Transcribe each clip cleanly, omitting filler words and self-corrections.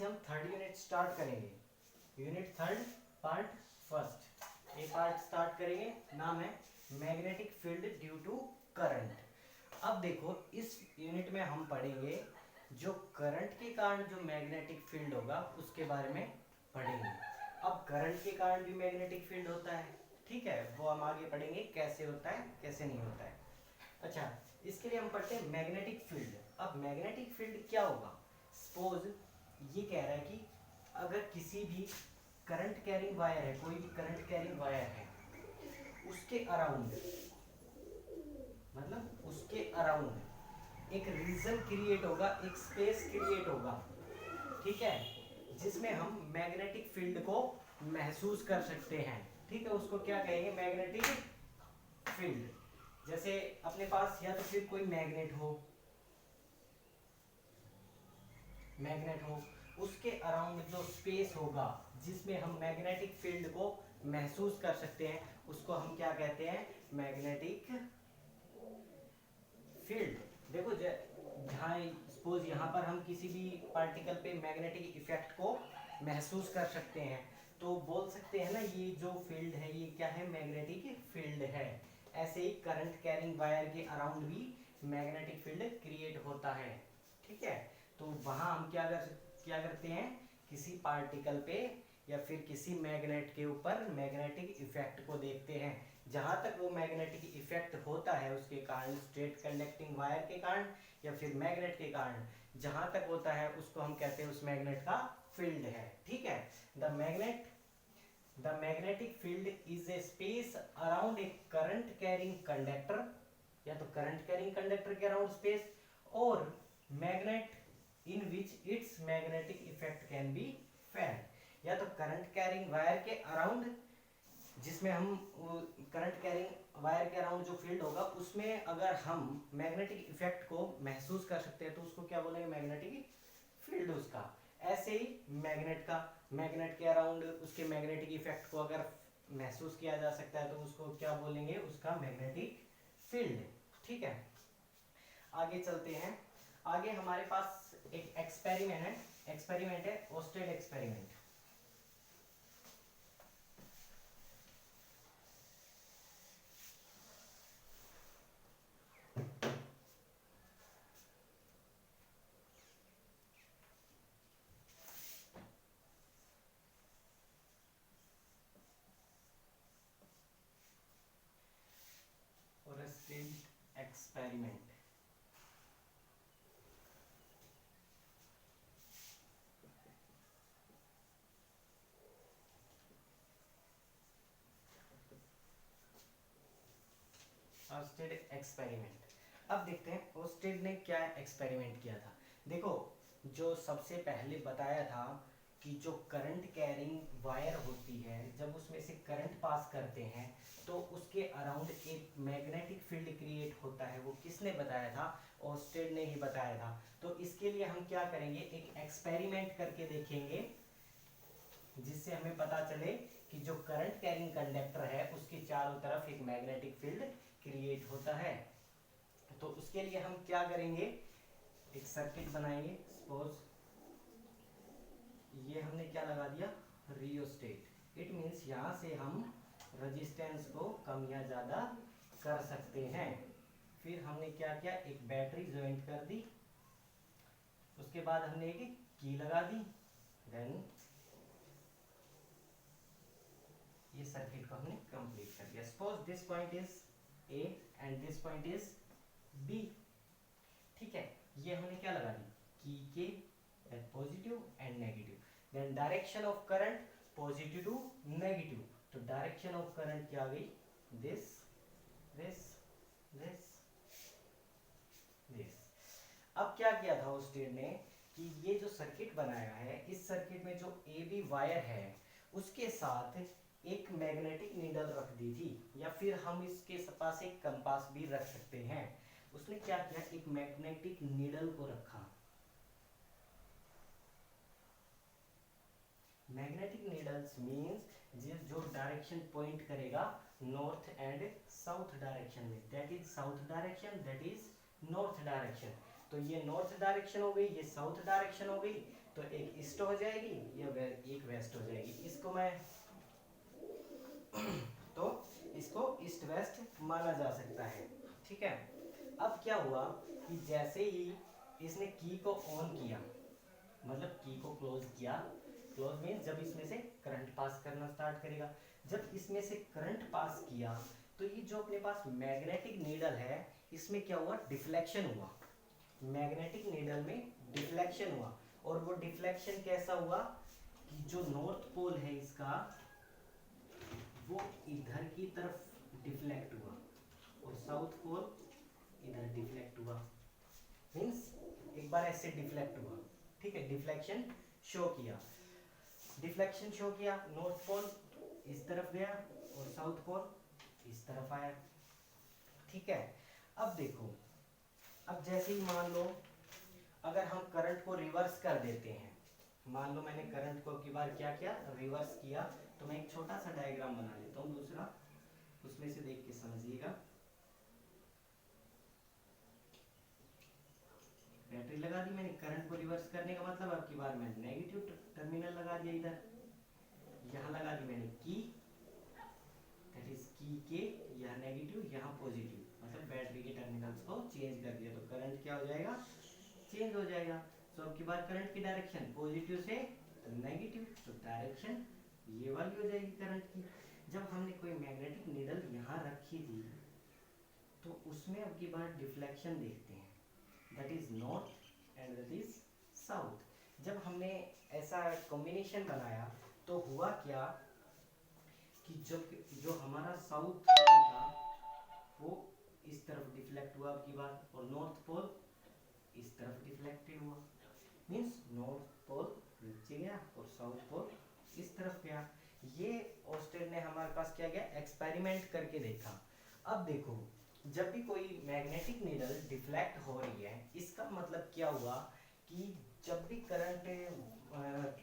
से हम third unit start करेंगे। यूनिट थर्ड पार्ट फर्स्ट, ये पार्ट स्टार्ट करेंगे। नाम है magnetic field due to current. अब देखो इस यूनिट में हम पढ़ेंगे जो करंट के कारण जो मैग्नेटिक फील्ड होगा उसके बारे में पढ़ेंगे। अब करंट के कारण भी मैग्नेटिक फील्ड होता है, ठीक है, वो हम आगे पढ़ेंगे कैसे होता है कैसे नहीं होता है। अच्छा, इसके लिए हम पढ़ते हैं मैग्नेटिक फील्ड। अब मैग्नेटिक फील्ड क्या होगा? सपोज ये कह रहा है कि अगर किसी भी करंट कैरिंग वायर है, कोई भी करंट कैरिंग वायर है, उसके अराउंड, मतलब उसके अराउंड एक रीजन क्रिएट होगा, एक स्पेस क्रिएट होगा, ठीक है, जिसमें हम मैग्नेटिक फील्ड को महसूस कर सकते हैं। ठीक है, उसको क्या कहेंगे? Magnetic field. जैसे अपने पास या तो फिर कोई मैग्नेट हो, उसके अराउंड जो स्पेस होगा जिसमें हम मैग्नेटिक फील्ड को महसूस कर सकते हैं, उसको हम क्या कहते हैं? Magnetic field. देखो जहाँ सपोज यहाँ पर हम किसी भी पार्टिकल पे मैग्नेटिक इफेक्ट को महसूस कर सकते हैं, तो बोल सकते हैं ना ये जो फील्ड है ये क्या है? मैग्नेटिक फील्ड है। ऐसे ही करंट कैरिंग वायर के अराउंड भी मैग्नेटिक फील्ड क्रिएट होता है, ठीक है। तो वहाँ हम क्या करते हैं? किसी पार्टिकल पे या फिर किसी मैग्नेट के ऊपर मैग्नेटिक इफेक्ट को देखते हैं। जहां तक वो मैग्नेटिक इफेक्ट होता है उसके कारण, स्ट्रेट कंडक्टिंग वायर के कारण या फिर मैग्नेट के कारण, जहां तक होता है उसको हम कहते हैं उस मैग्नेट का फील्ड है, ठीक है। The magnetic field is a space around a current carrying conductor, या तो करंट कैरिंग कंडक्टर के अराउंड स्पेस, और magnet in which it's magnetic effect can be felt. या तो करंट कैरिंग वायर के अराउंड, जिसमें हम करंट कैरिंग वायर के अराउंड जो फील्ड होगा उसमें अगर हम मैग्नेटिक इफेक्ट को महसूस कर सकते हैं तो उसको क्या बोलेंगे? मैग्नेटिक फील्ड उसका। ऐसे ही मैग्नेट के अराउंड उसके मैग्नेटिक इफेक्ट को अगर महसूस किया जा सकता है तो उसको क्या बोलेंगे? उसका मैग्नेटिक फील्ड, ठीक है। आगे चलते हैं। आगे हमारे पास एक एक्सपेरिमेंट है ousted experiment. Ousted experiment ousted experiment. अब देखते हैं ओस्टेड ने क्या एक्सपेरिमेंट किया था। देखो, जो सबसे पहले बताया था कि जो करंट कैरिंग वायर होती है, जब उसमें से करंट पास करते हैं तो उसके अराउंड एक मैग्नेटिक फील्ड क्रिएट होता है। वो किसने बताया था? ओस्टेड ने ही बताया था। तो इसके लिए हम क्या करेंगे? एक एक्सपेरिमेंट करके देखेंगे जिससे हमें पता चले कि जो करंट कैरिंग कंडक्टर है उसके चारों तरफ एक मैग्नेटिक फील्ड क्रिएट होता है। तो उसके लिए हम क्या करेंगे? एक सर्किट बनाएंगे। सपोज ये हमने क्या लगा दिया? रियोस्टेट। इट मींस यहां से हम रेजिस्टेंस को कम या ज्यादा कर सकते हैं। फिर हमने क्या किया? एक बैटरी ज्वाइंट कर दी, उसके बाद हमने एक की लगा दी, देन ये सर्किट को हमने कंप्लीट कर दिया। Suppose this point is A and this point is B, ठीक है। ये हमने क्या लगा दी? की के, then positive and negative, then direction of current positive to negative. तो डायरेक्शन ऑफ करंट क्या आ गई? This this this this. अब क्या किया था उस स्टेट ने कि ये जो सर्किट बनाया है, इस सर्किट में जो ए बी वायर है उसके साथ एक मैग्नेटिक नीडल रख दी थी, या फिर हम इसके पास एक कंपास भी रख सकते हैं। उसने क्या किया? एक मैग्नेटिक नीडल को रखा। मैग्नेटिक नीडल्स मींस जो डायरेक्शन पॉइंट करेगा नॉर्थ एंड साउथ डायरेक्शन में, that is south direction, that is north direction. तो ये नॉर्थ डायरेक्शन हो गई, ये साउथ डायरेक्शन हो गई। तो एक ईस्ट हो जाएगी या एक वेस्ट हो जाएगी। इसको मैं तो इसको ईस्ट वेस्ट माना जा सकता है। ठीक है, अब क्या हुआ कि जैसे ही इसने की को ऑन किया, मतलब की को क्लोज किया, क्लोज मीन्स जब इसमें से करंट पास करना स्टार्ट करेगा। जब इसमें से करंट पास किया तो ये जो अपने पास मैग्नेटिक नीडल है इसमें क्या हुआ, डिफ्लेक्शन हुआ। मैग्नेटिक नीडल में डिफ्लेक्शन हुआ, और वो डिफ्लेक्शन कैसा हुआ कि जो नॉर्थ पोल है इसका वो इधर की तरफ डिफ्लेक्ट हुआ और साउथ पोल इधर डिफ्लेक्ट हुआ। मीन्स एक बार ऐसे डिफ्लेक्ट हुआ। ठीक है, डिफ्लेक्शन शो किया, डिफ्लेक्शन शो किया, नॉर्थ पोल इस तरफ गया और साउथ पोल इस तरफ आया। ठीक है, अब देखो, अब जैसे ही मान लो अगर हम करंट को रिवर्स कर देते हैं, मान लो मैंने करंट को की बार क्या किया, रिवर्स किया, तो मैं एक छोटा सा डायग्राम बना लेता हूँ दूसरा, उसमें से देख के समझिएगा। बैटरी लगा दी मैंने, करंट को रिवर्स करने का मतलब अब की बार मैंने नेगेटिव टर्मिनल लगा दिया इधर, यहाँ लगा दी मैंने की, दैट इज की के, यहाँ नेगेटिव यहाँ पॉजिटिव, मतलब बैटरी के टर्मिनल्स को चेंज कर दिया, तो करंट क्या हो जाएगा, चेंज हो जाएगा। तो अब की बार करंट की डायरेक्शन पॉजिटिव से नेगेटिव, तो डायरेक्शन ये वाली हो जाएगी करंट की। जब हमने कोई मैग्नेटिक नीडल यहाँ रखी थी तो उसमें अब की बार डिफ्लेक्शन देखते हैं, that is north and that is south. जब हमने ऐसा कॉम्बिनेशन बनाया तो हुआ क्या कि जब जो हमारा साउथ पोल था वो इस तरफ डिफ्लेक्ट हुआ अब की बार, और नॉर्थ पोल इस तरफ डिफ्लेक्टेड हुआ। मीन्स नॉर्थ पोल नीचे गया और साउथ पोल इस तरफ गया। ये ऑस्टेड ने हमारे पास क्या किया, एक्सपेरिमेंट करके देखा। अब देखो, जब भी कोई मैग्नेटिक नीडल डिफ्लेक्ट हो रही है इसका मतलब क्या हुआ कि जब भी करंट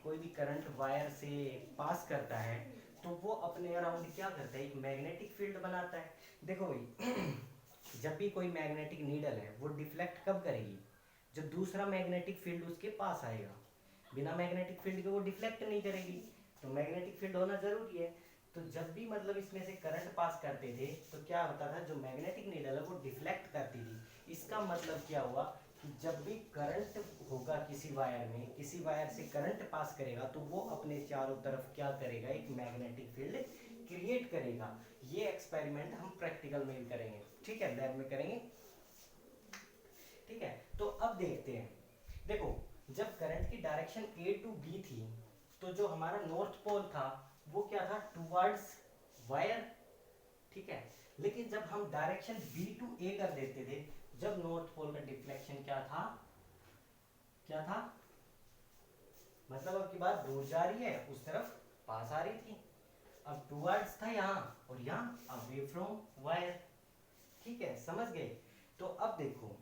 कोई भी करंट वायर से पास करता है तो वो अपने अराउंड क्या करता है, एक मैग्नेटिक फील्ड बनाता है। देखो भाई जब भी कोई मैग्नेटिक नीडल है वो डिफ्लेक्ट कब करेगी, जब दूसरा मैग्नेटिक फील्ड उसके पास आएगा। बिना मैग्नेटिक फील्ड के वो डिफ्लेक्ट नहीं करेगी, तो मैग्नेटिक फील्ड होना जरूरी है। तो जब भी मतलब इसमें से करंट पास करते थे तो क्या होता था, जो मैग्नेटिक नीडल है वो डिफ्लेक्ट करती थी। इसका मतलब क्या हुआ कि जब भी करंट होगा किसी वायर में, किसी वायर से करंट पास करेगा तो वो अपने चारों तरफ क्या करेगा, एक मैग्नेटिक फील्ड क्रिएट करेगा। ये एक्सपेरिमेंट हम प्रैक्टिकल में भी करेंगे, ठीक है, लैब में करेंगे। ठीक है, तो अब देखते हैं। देखो, जब करंट की डायरेक्शन ए टू बी थी तो जो हमारा नॉर्थ पोल था वो क्या था, टुवर्ड्स वायर। ठीक है, लेकिन जब हम डायरेक्शन बी टू ए कर देते थे, जब नॉर्थ पोल का डिफ्लेक्शन क्या था, क्या था, मतलब अब की बात दूर जा रही है उस तरफ पास आ रही थी। अब टुवर्ड्स था यहाँ और यहाँ अवे फ्रॉम वायर। ठीक है, समझ गए। तो अब देखो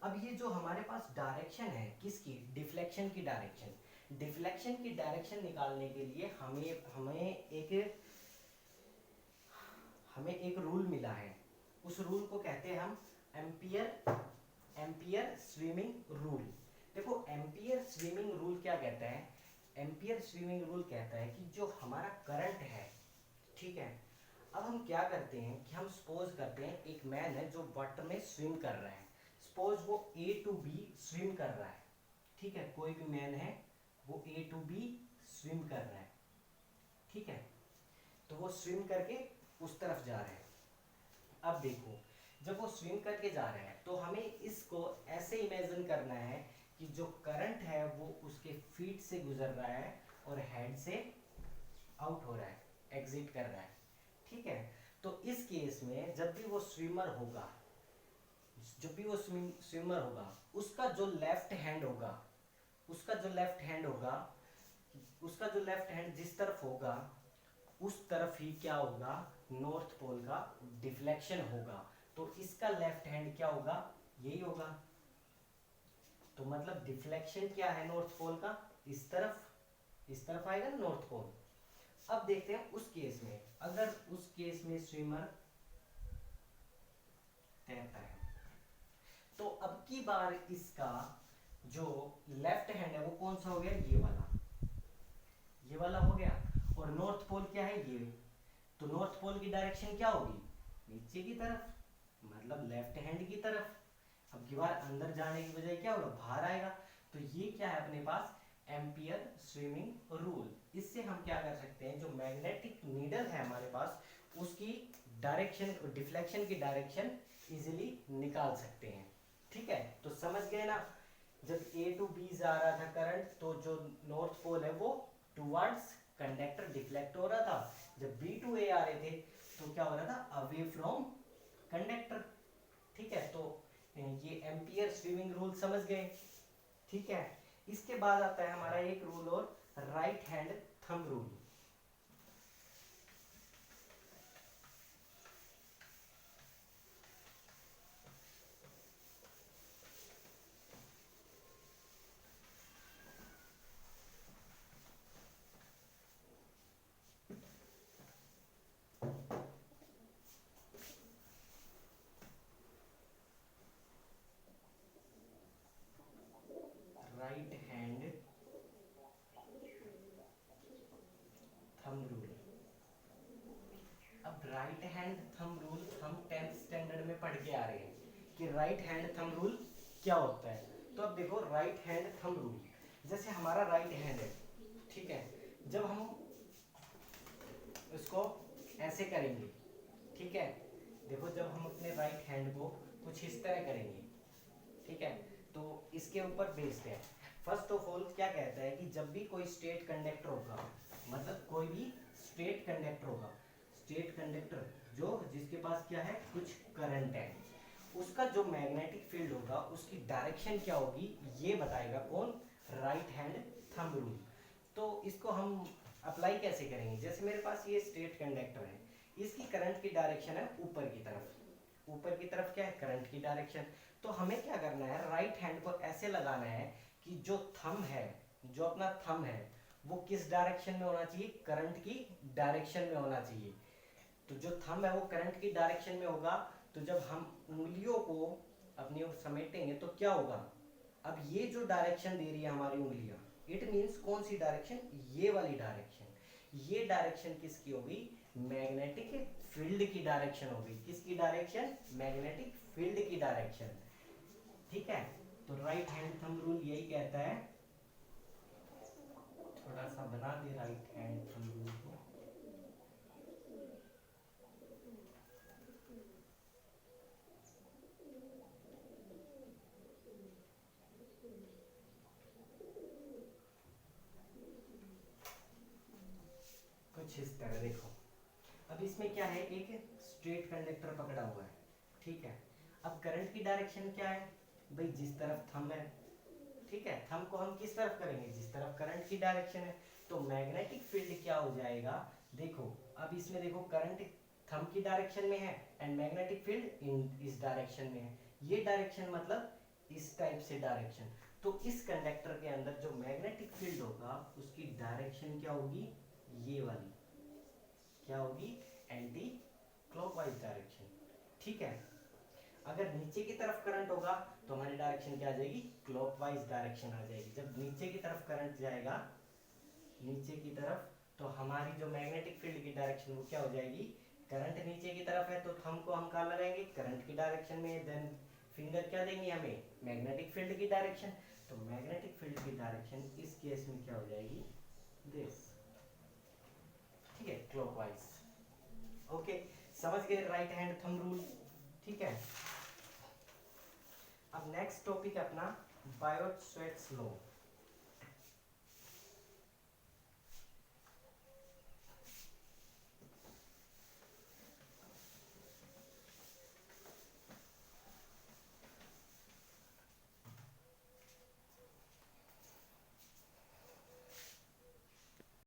अब ये जो हमारे पास डायरेक्शन है किसकी, डिफ्लेक्शन की डायरेक्शन। डिफ्लेक्शन की डायरेक्शन निकालने के लिए हमें एक रूल मिला है। उस रूल को कहते हैं हम एम्पियर स्विमिंग रूल। देखो एम्पियर स्विमिंग रूल क्या कहता है, एम्पियर स्विमिंग रूल कहता है कि जो हमारा करंट है, ठीक है, अब हम क्या करते हैं कि हम सपोज करते हैं एक मैन है जो वाटर में स्विम कर रहा है, सपोज वो ए टू बी स्विम कर रहा है। ठीक है, कोई भी मैन है वो ए टू बी स्विम कर रहा है। ठीक है, तो वो स्विम करके उस तरफ जा रहा है। अब देखो, जब वो स्विम करके जा रहा है तो हमें इसको ऐसे इमेजिन करना है कि जो करंट है वो उसके फीट से गुजर रहा है और हेड से आउट हो रहा है, एग्जिट कर रहा है। ठीक है, तो इस केस में जब भी वो स्विमर होगा, जब भी वो स्विमर होगा उसका जो लेफ्ट हैंड होगा, उसका जो लेफ्ट हैंड होगा, उसका जो लेफ्ट हैंड जिस तरफ होगा उस तरफ ही क्या होगा, नॉर्थ पोल का डिफ्लेक्शन होगा। तो इसका लेफ्ट हैंड क्या होगा, यही होगा। तो मतलब डिफ्लेक्शन क्या है नॉर्थ पोल का, इस तरफ आएगा ना नॉर्थ पोल। अब देखते हैं उस केस में, अगर उस केस में स्विमर तैरता है तो अब की बार इसका जो लेफ्ट हैंड है वो कौन सा हो गया, ये वाला हो गया। और नॉर्थ पोल क्या है, ये। तो नॉर्थ पोल की डायरेक्शन क्या होगी, नीचे की तरफ, मतलब लेफ्ट हैंड की तरफ। अब दीवार अंदर जाने की बजाय क्या होगा, बाहर आएगा। तो ये क्या है अपने पास, एम्पियर स्विमिंग रूल। इससे हम क्या कर सकते हैं, जो मैग्नेटिक नीडल है हमारे पास, उसकी डायरेक्शन, डिफ्लेक्शन की डायरेक्शन इजीली निकाल सकते हैं। ठीक है, तो समझ गए ना। जब ए टू बी जा रहा था करंट, तो जो नॉर्थ पोल है वो टुवर्ड्स कंडक्टर डिफ्लेक्ट हो रहा था। जब बी टू ए आ रहे थे तो क्या हो रहा था, अवे फ्रॉम कंडक्टर। ठीक है, तो ये एम्पियर स्विमिंग रूल समझ गए। ठीक है, इसके बाद आता है हमारा एक रूल और, right hand thumb rule. Right hand thumb rule. अब राइट हैंड थंब रूल हम 10th स्टैंडर्ड में पढ़ के आ रहे हैं कि राइट हैंड थंब रूल क्या होता है। तो अब देखो राइट हैंड थंब रूल, जैसे हमारा राइट हैंड है, ठीक है, जब हम उसको ऐसे करेंगे, ठीक है, देखो जब हम अपने राइट हैंड को कुछ इस तरह करेंगे, ठीक है, तो इसके ऊपर बेस्ड है। फर्स्ट ऑफ ऑल क्या कहता है कि जब भी कोई स्टेट कंडक्टर होगा, मतलब कोई भी स्टेट कंडक्टर होगा, स्टेट कंडक्टर जो जिसके पास क्या है, कुछ करंट है, उसका जो मैग्नेटिक फील्ड होगा उसकी डायरेक्शन क्या होगी, ये बताएगा कौन, राइट हैंड थंब रूल। तो इसको हम अप्लाई कैसे करेंगे, जैसे मेरे पास ये स्टेट कंडक्टर है, इसकी करंट की डायरेक्शन है ऊपर की तरफ, ऊपर की तरफ क्या है, करंट की डायरेक्शन। तो हमें क्या करना है, राइट हैंड को ऐसे लगाना है कि जो थंब है, जो अपना थंब है, वो किस डायरेक्शन में होना चाहिए, करंट की डायरेक्शन में होना चाहिए। तो जो थंब है वो करंट की डायरेक्शन में होगा। तो जब हम उंगलियों को अपनी ओर समेटेंगे तो क्या होगा, अब ये जो डायरेक्शन दे रही है हमारी उंगलियां, इट मींस कौन सी डायरेक्शन, ये वाली डायरेक्शन। ये डायरेक्शन किसकी होगी, मैग्नेटिक फील्ड की डायरेक्शन होगी। किसकी डायरेक्शन, मैग्नेटिक फील्ड की डायरेक्शन। ठीक है, तो राइट हैंड थंब रूल यही कहता है, थोड़ा सा बना दे राइट हैंड थंब रूल को। कुछ इस तरह देखो, अब इसमें क्या है, एक स्ट्रेट कंडक्टर पकड़ा हुआ है, ठीक है। अब करंट की डायरेक्शन क्या है भाई, जिस तरफ थंब है, ठीक है, थंब को हम किस तरफ करेंगे, जिस तरफ करंट की डायरेक्शन है। तो मैग्नेटिक फील्ड क्या हो जाएगा, देखो अब इसमें देखो करंट थंब की डायरेक्शन में है एंड मैग्नेटिक फील्ड इन इस डायरेक्शन में है। ये डायरेक्शन मतलब इस टाइप से डायरेक्शन। तो इस कंडक्टर के अंदर जो मैग्नेटिक फील्ड होगा उसकी डायरेक्शन क्या होगी, ये वाली क्या होगी, एंटी क्लॉकवाइज डायरेक्शन। ठीक है, अगर नीचे की तरफ करंट होगा तो हमारी डायरेक्शन क्या आ जाएगी, क्लॉकवाइज डायरेक्शन आ जाएगी। जब नीचे की तरफ करंट जाएगा, नीचे की तरफ, तो हमारी जो मैग्नेटिक फील्ड की डायरेक्शन वो क्या हो जाएगी, करंट नीचे की तरफ है तो थंब को हम कहाँ लगाएंगे, करंट की डायरेक्शन में, देन फिंगर क्या देंगे हमें, मैग्नेटिक फील्ड की डायरेक्शन। तो मैग्नेटिक फील्ड की डायरेक्शन इस केस में क्या हो जाएगी, दिस। ठीक है, क्लॉकवाइज। ओके, समझ गए राइट हैंड थंब रूल। ठीक है, अब नेक्स्ट टॉपिक अपना बायोट-सवार्ट्ज लॉ।